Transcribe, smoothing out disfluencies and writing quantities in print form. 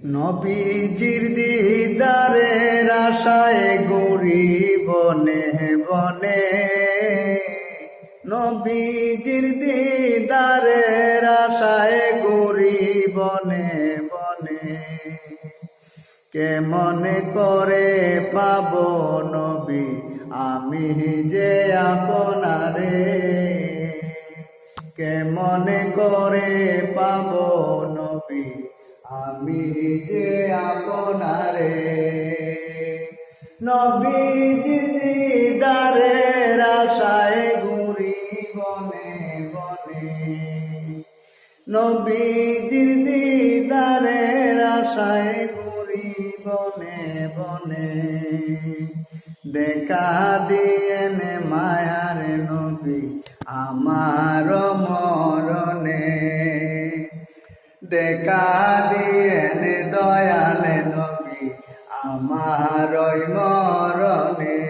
নবীজির দিদারের আশায় ঘুরি বনে বনে, নবীজির দিদারের আশায় ঘুরি বনে বনে। কেমন করে পাব নবী আমি যে আপনারে, কেমন করে পাব নবী আমি যে আপনারে। নবীজির দিদারের আশায় ঘুরি বনে বনে, নবীজির দিদারের আশায় ঘুরি বনে বনে। দেখা দিয়েন মায়ার নবী আমার মরণে, দেখা দিয়েন দয়াল নবী আমার মরণে।